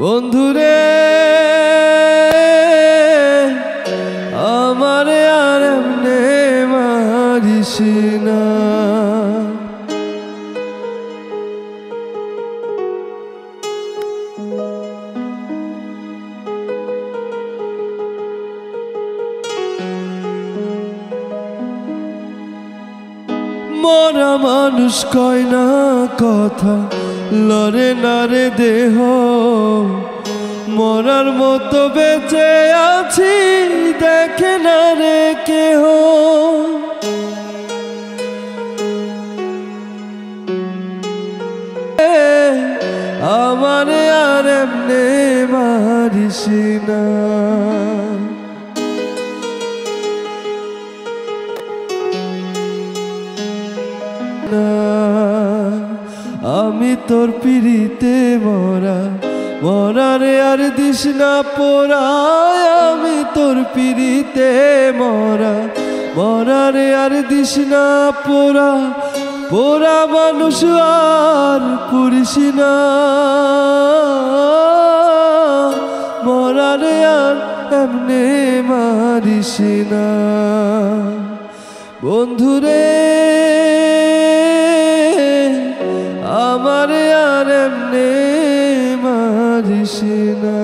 বন্ধুরে আমারে আর এমনে মারিস না। মরা মানুষ কয় না কথা, লড়ে না রে দেহ, মরার মতো বেঁচে আছি দেখে না রে কেহ। আমারে আর এমনে মারিস না। আমি তোর পিড়িতে মরা, মরারে আর দিস না পোড়া। আমি তোর পিড়িতে মরা, মরারে আর দিস না পোড়া। পোড়া মানুষ আর পুরিস না, মরারে আর এমনে মারিস না। বন্ধুরে আমারে আর এমনে মারিস না।